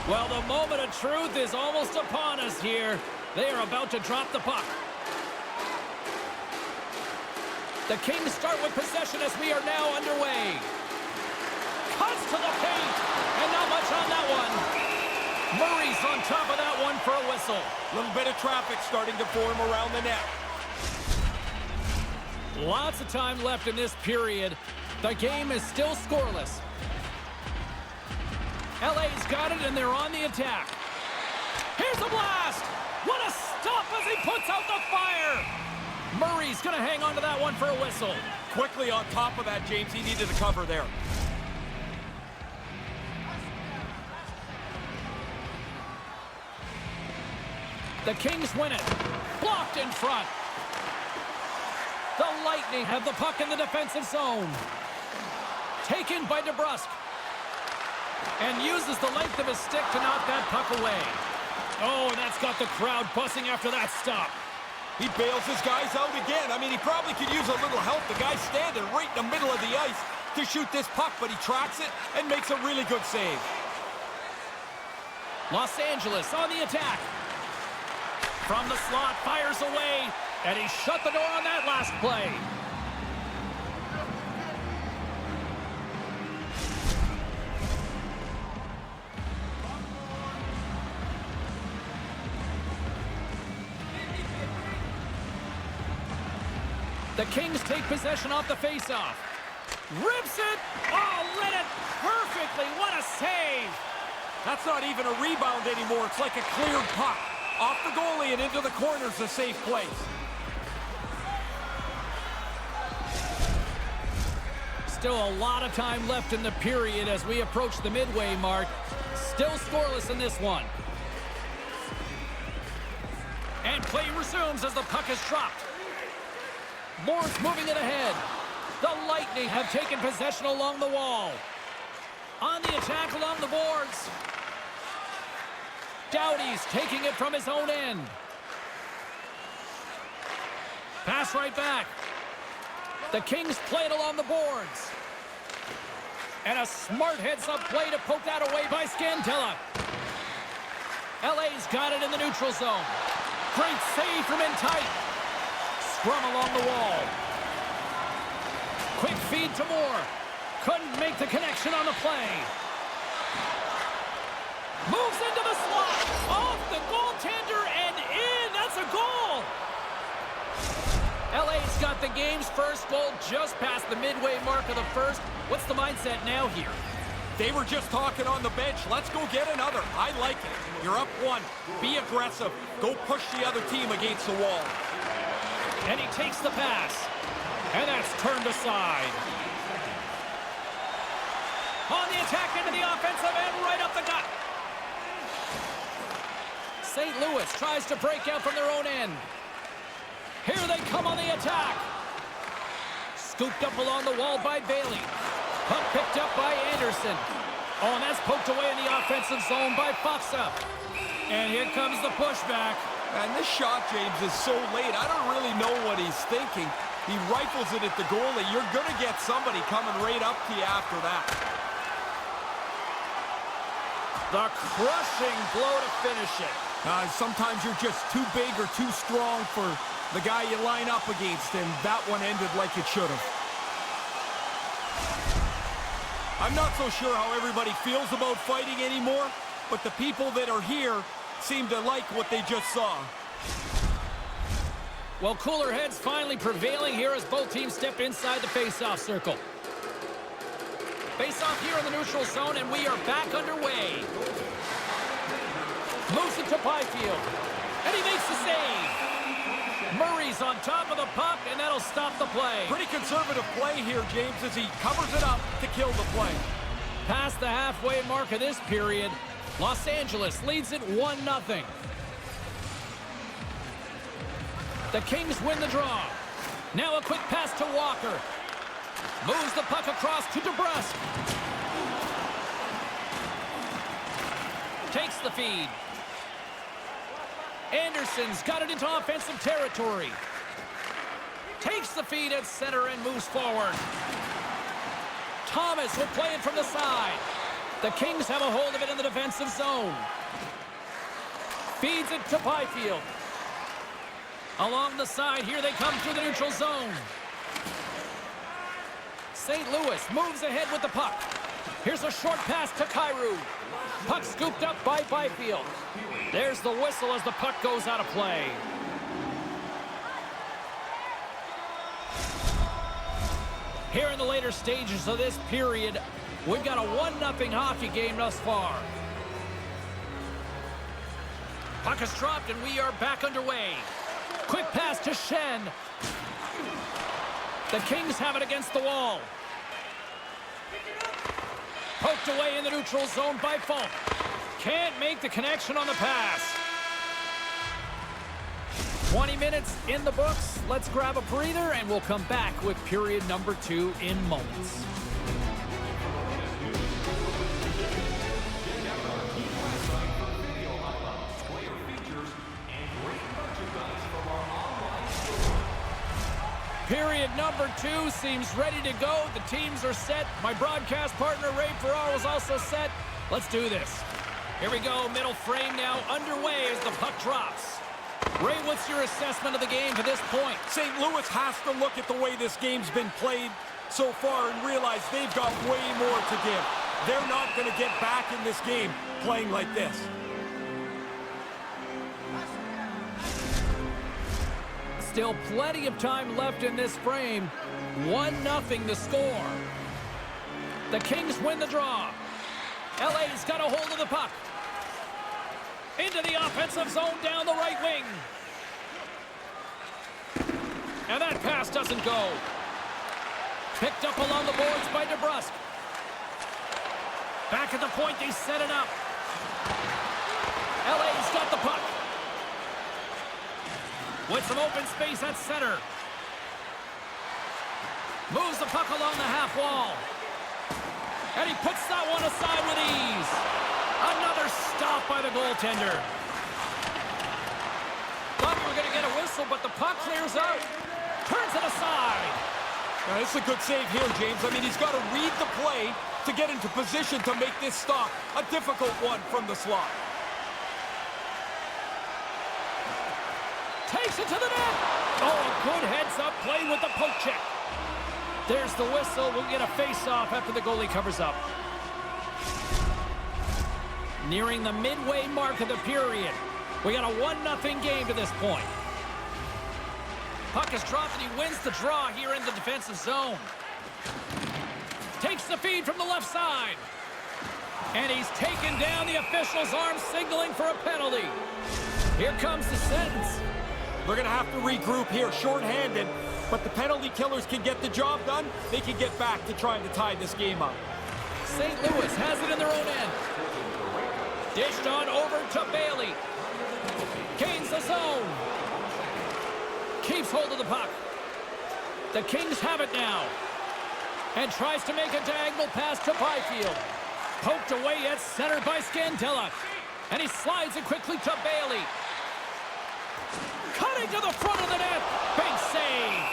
Well, the moment of truth is almost upon us here. They are about to drop the puck. The Kings start with possession as we are now underway. Cuts to the paint, and not much on that one. Murray's on top of that one for a whistle. A little bit of traffic starting to form around the net. Lots of time left in this period. The game is still scoreless. LA's got it, and they're on the attack. Here's a blast! What a stop as he puts out the fire! Murray's going to hang on to that one for a whistle. Quickly on top of that, James. He needed a cover there. The Kings win it. Blocked in front. The Lightning have the puck in the defensive zone. Taken by DeBrusque. And uses the length of his stick to knock that puck away. Oh, and that's got the crowd buzzing after that stop. He bails his guys out again. I mean, he probably could use a little help. The guy's standing right in the middle of the ice to shoot this puck, but he tracks it and makes a really good save. Los Angeles on the attack. From the slot, fires away, and he shut the door on that last play. The Kings take possession off the faceoff. Rips it! Oh, read it perfectly! What a save! That's not even a rebound anymore. It's like a cleared puck. Off the goalie and into the corner's a safe place. Still a lot of time left in the period as we approach the midway mark. Still scoreless in this one. And play resumes as the puck is dropped. Moore's moving it ahead. The Lightning have taken possession along the wall. On the attack along the boards. Doughty's taking it from his own end. Pass right back. The Kings play it along the boards. And a smart heads-up play to poke that away by Scantilla. LA's got it in the neutral zone. Great save from in tight. Scrum along the wall. Quick feed to Moore. Couldn't make the connection on the play. Moves into the slot. Off the goaltender and in. That's a goal. LA's got the game's first goal just past the midway mark of the first. What's the mindset now here? They were just talking on the bench. Let's go get another. I like it. You're up one. Be aggressive. Go push the other team against the wall. And he takes the pass. And that's turned aside. On the attack into the offensive end, right up the gut. St. Louis tries to break out from their own end. Here they come on the attack. Scooped up along the wall by Bailey. Puck picked up by Anderson. Oh, and that's poked away in the offensive zone by Faksa. And here comes the pushback. And this shot, James, is so late. I don't really know what he's thinking. He rifles it at the goalie. You're going to get somebody coming right up to you after that. The crushing blow to finish it. Sometimes you're just too big or too strong for the guy you line up against, and that one ended like it should have. I'm not so sure how everybody feels about fighting anymore, but the people that are here seem to like what they just saw. Well, cooler heads finally prevailing here as both teams step inside the face-off circle. Face-off here in the neutral zone, and we are back underway. Moves it to Byfield, and he makes the save. Murray's on top of the puck, and that'll stop the play. Pretty conservative play here, James, as he covers it up to kill the play. Past the halfway mark of this period, Los Angeles leads it 1-0. The Kings win the draw. Now a quick pass to Walker. Moves the puck across to DeBrusque. Takes the feed. Anderson's got it into offensive territory. Takes the feed at center and moves forward. Thomas will play it from the side. The Kings have a hold of it in the defensive zone. Feeds it to Byfield. Along the side, here they come through the neutral zone. St. Louis moves ahead with the puck. Here's a short pass to Kyrou. Puck scooped up by Byfield. There's the whistle as the puck goes out of play. Here in the later stages of this period, we've got a 1-0 hockey game thus far. Puck is dropped and we are back underway. Quick pass to Shen. The Kings have it against the wall. Poked away in the neutral zone by Falk. Can't make the connection on the pass. 20 minutes in the books. Let's grab a breather and we'll come back with period number 2 in moments. Period number 2 seems ready to go. The teams are set. My broadcast partner, Ray Ferraro, is also set. Let's do this. Here we go. Middle frame now underway as the puck drops. Ray, what's your assessment of the game to this point? St. Louis has to look at the way this game's been played so far and realize they've got way more to give. They're not going to get back in this game playing like this. Still plenty of time left in this frame. 1-0 the score. The Kings win the draw. LA's got a hold of the puck. Into the offensive zone down the right wing. And that pass doesn't go. Picked up along the boards by DeBrusk. Back at the point, they set it up. LA's got the puck. With some open space at center. Moves the puck along the half wall. And he puts that one aside with ease. Another stop by the goaltender. Thought we were going to get a whistle, but the puck clears out. Turns it aside. Now, this is a good save here, James. I mean, he's got to read the play to get into position to make this stop. A difficult one from the slot. Takes it to the net. Oh, a good heads-up play with the poke check. There's the whistle. We'll get a face-off after the goalie covers up. Nearing the midway mark of the period. We got a 1-0 game to this point. Puck is dropped and he wins the draw here in the defensive zone. Takes the feed from the left side. And he's taken down, the official's arm signaling for a penalty. Here comes the sentence. They're going to have to regroup here, shorthanded. But the penalty killers can get the job done. They can get back to trying to tie this game up. St. Louis has it in their own end. Dished on over to Bailey. Gains the zone. Keeps hold of the puck. The Kings have it now. And tries to make a diagonal pass to Byfield. Poked away at center by Scandella. And he slides it quickly to Bailey. Cutting to the front of the net. Big save.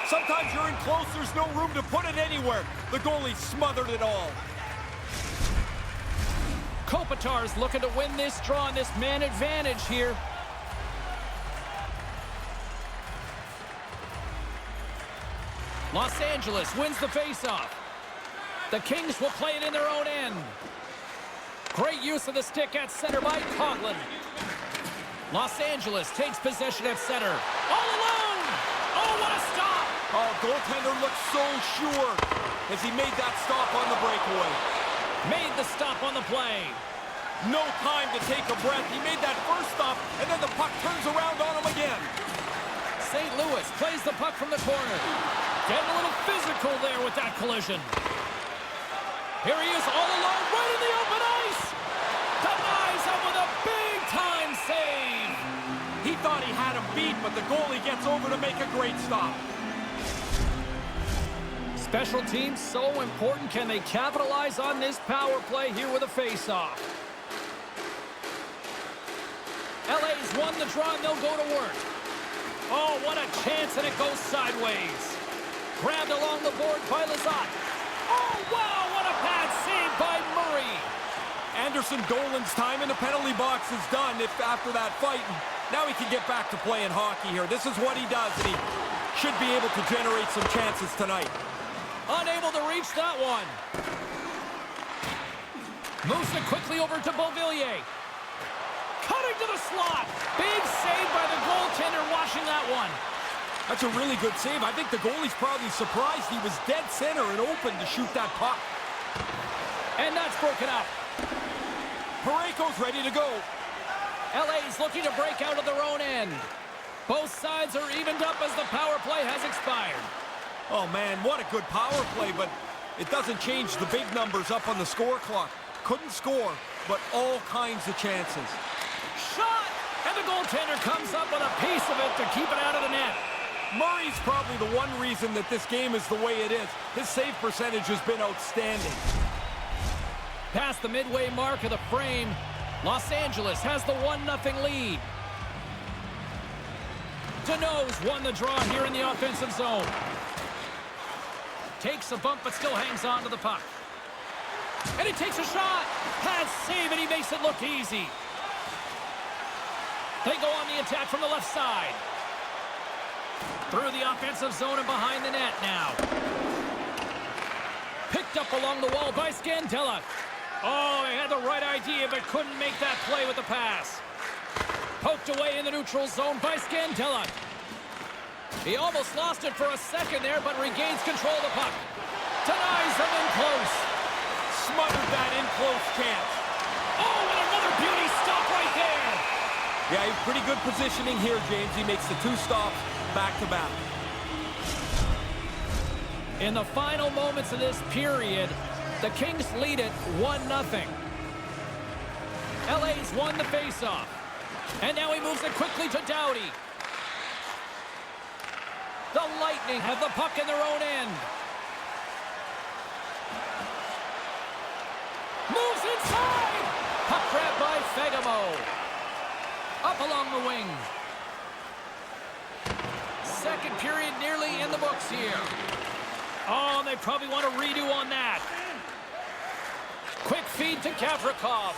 Sometimes you're in close, there's no room to put it anywhere. The goalie smothered it all. Kopitar's looking to win this draw and this man advantage here. Los Angeles wins the faceoff. The Kings will play it in their own end. Great use of the stick at center by Coughlin. Los Angeles takes possession at center. All alone! Oh, what a stop! Oh, goaltender looks so sure as he made that stop on the breakaway. Made the stop on the play. No time to take a breath. He made that first stop, and then the puck turns around on him again. St. Louis plays the puck from the corner. Getting a little physical there with that collision. Here he is all alone, right in the open ice. Denies him with a big-time save. He thought he had him beat, but the goalie gets over to make a great stop. Special teams so important. Can they capitalize on this power play here with a face-off? LA's won the draw and they'll go to work. Oh, what a chance, and it goes sideways. Grabbed along the board by Lizotte. Oh, wow, what a bad save by Murray. Anderson Dolan's time in the penalty box is done after that fight. And now he can get back to playing hockey here. This is what he does, and he should be able to generate some chances tonight. Unable to reach that one. Moves it quickly over to Beauvillier. Cutting to the slot. Big save by the goaltender watching that one. That's a really good save. I think the goalie's probably surprised he was dead center and open to shoot that puck. And that's broken up. Parayko's ready to go. LA's looking to break out of their own end. Both sides are evened up as the power play has expired. Oh, man, what a good power play, but it doesn't change the big numbers up on the score clock. Couldn't score, but all kinds of chances. Shot! And the goaltender comes up with a piece of it to keep it out of the net. Murray's probably the one reason that this game is the way it is. His save percentage has been outstanding. Past the midway mark of the frame, Los Angeles has the 1-0 lead. Deneau's won the draw here in the offensive zone. Takes a bump but still hangs on to the puck. And he takes a shot. Bad save and he makes it look easy. They go on the attack from the left side. Through the offensive zone and behind the net now. Picked up along the wall by Scandella. Oh, he had the right idea but couldn't make that play with the pass. Poked away in the neutral zone by Scandella. He almost lost it for a second there, but regains control of the puck. Denies him in close. Smothered that in close chance. Oh, and another beauty stop right there. Yeah, he's pretty good positioning here, James. He makes the 2 stops back-to-back. In the final moments of this period, the Kings lead it 1-0. LA's won the faceoff. And now he moves it quickly to Doughty. The Lightning have the puck in their own end. Moves inside! Puck grab by Fagemo. Up along the wing. Second period nearly in the books here. Oh, they probably want to redo on that. Quick feed to Gavrikov.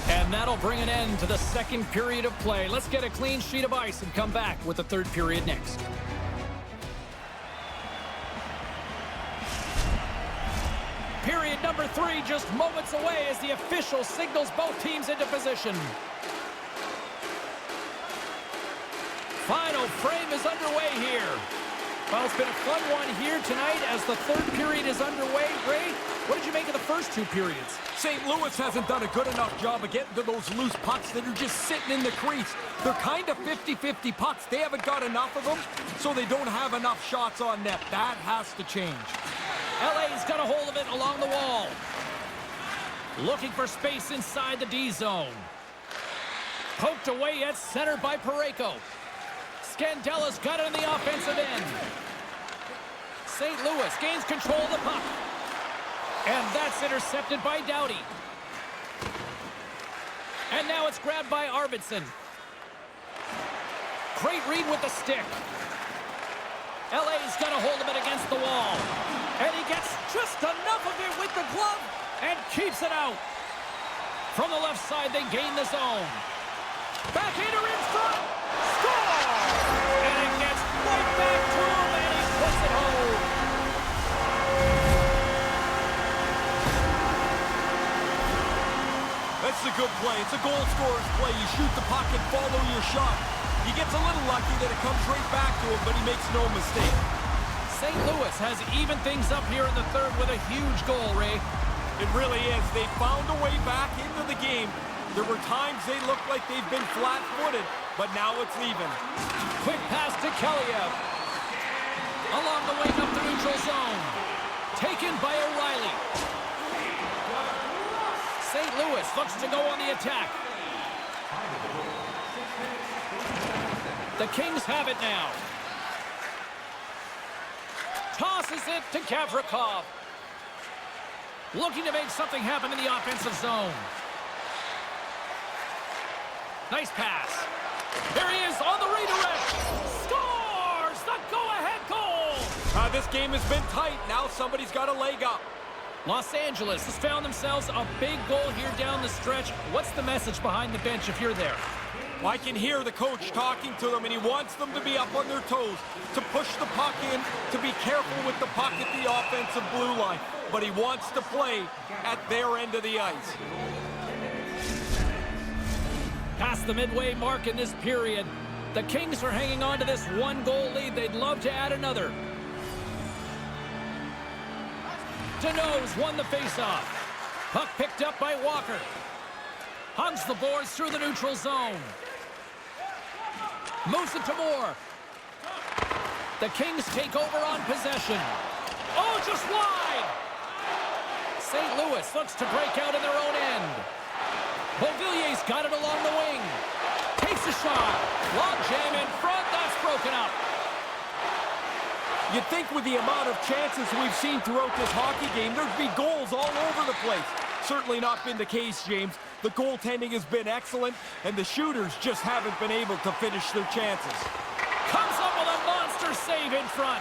And that'll bring an end to the second period of play. Let's get a clean sheet of ice and come back with the third period next. Period number 3 just moments away as the official signals both teams into position. Final frame is underway here. Well, it's been a fun one here tonight as the third period is underway. Ray, what did you make of the first 2 periods? St. Louis hasn't done a good enough job of getting to those loose pucks that are just sitting in the crease. They're kind of 50-50 pucks. They haven't got enough of them, so they don't have enough shots on net. That has to change. LA's got a hold of it along the wall. Looking for space inside the D zone. Poked away at center by Parayko. Scandella's got it on the offensive end. St. Louis gains control of the puck. And that's intercepted by Doughty. And now it's grabbed by Arvidsson. Great read with the stick. LA's got a hold of it against the wall. And he gets just enough of it with the glove and keeps it out. From the left side, they gain the zone. Backhander in front. Score! And it gets right back to him, and he puts it home. That's a good play. It's a goal scorer's play. You shoot the puck and follow your shot. He gets a little lucky that it comes right back to him, but he makes no mistake. St. Louis has evened things up here in the third with a huge goal, Ray. It really is. They found a way back into the game. There were times they looked like they've been flat-footed, but now it's even. Quick pass to Kaliev. Along the wing up the neutral zone. Taken by O'Reilly. St. Louis looks to go on the attack. The Kings have it now. Tosses it to Gavrikov. Looking to make something happen in the offensive zone. Nice pass. Here he is on the redirect. Scores the go-ahead goal. This game has been tight. Now somebody's got a leg up. Los Angeles has found themselves a big goal here down the stretch. What's the message behind the bench if you're there? Well, I can hear the coach talking to them, and he wants them to be up on their toes, to push the puck in, to be careful with the puck at the offensive blue line. But he wants to play at their end of the ice. Past the midway mark in this period, the Kings are hanging on to this one-goal lead. They'd love to add another. Deneau's won the faceoff. Puck picked up by Walker. Hugs the boards through the neutral zone. Moves it to Moore. The Kings take over on possession. Oh, just wide! St. Louis looks to break out in their own end. Beauvillier's got it along the wing. Takes a shot. Log jam in front. That's broken up. You'd think with the amount of chances we've seen throughout this hockey game, there'd be goals all over the place. Certainly not been the case, James. The goaltending has been excellent, and the shooters just haven't been able to finish their chances. Comes up with a monster save in front.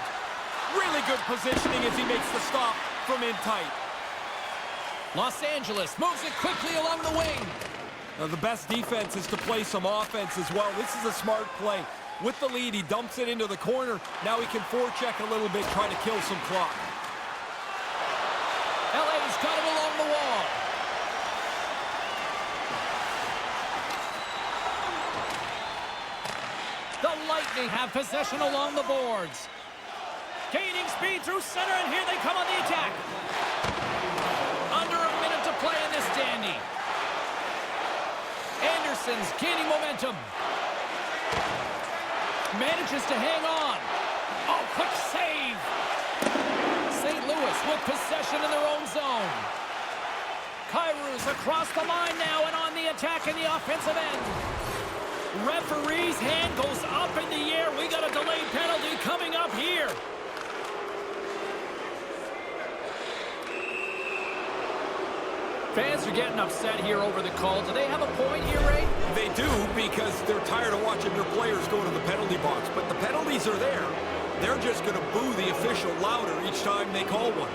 Really good positioning as he makes the stop from in tight. Los Angeles moves it quickly along the wing. Now, the best defense is to play some offense as well. This is a smart play. With the lead, he dumps it into the corner. Now he can forecheck a little bit, try to kill some clock. LA's got it along the wall. The Lightning have possession along the boards. Gaining speed through center, and here they come on the attack. Under a minute to play in this dandy. Anderson's gaining momentum. Manages to hang on. Oh, quick save. St. Louis with possession in their own zone. Kairou's across the line now and on the attack in the offensive end. Referee's hand goes up in the air. We got a delayed penalty coming up here. Fans are getting upset here over the call. Do they have a point here, Ray? They do, because they're tired of watching their players go to the penalty box. But the penalties are there. They're just going to boo the official louder each time they call one.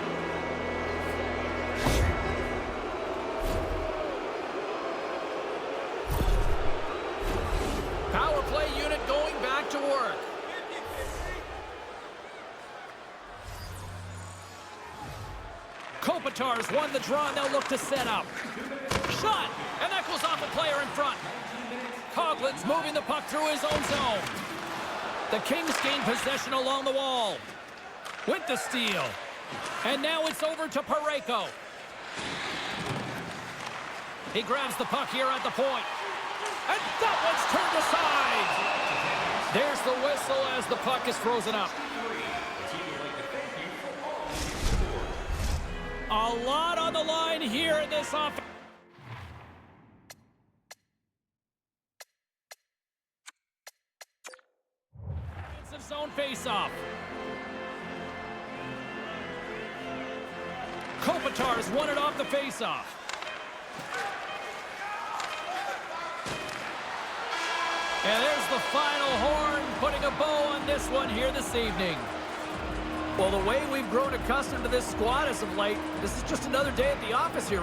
Power play unit going back to work. Kopitar's won the draw, and they'll look to set up. Shot! And that goes off a player in front. Coughlin's moving the puck through his own zone. The Kings gain possession along the wall. With the steal. And now it's over to Parayko. He grabs the puck here at the point. And that one's turned aside. There's the whistle as the puck is frozen up. A lot on the line here in this offense. Offensive zone faceoff. Kopitar's won it off the faceoff. And there's the final horn, putting a bow on this one here this evening. Well, the way we've grown accustomed to this squad as of late, this is just another day at the office here.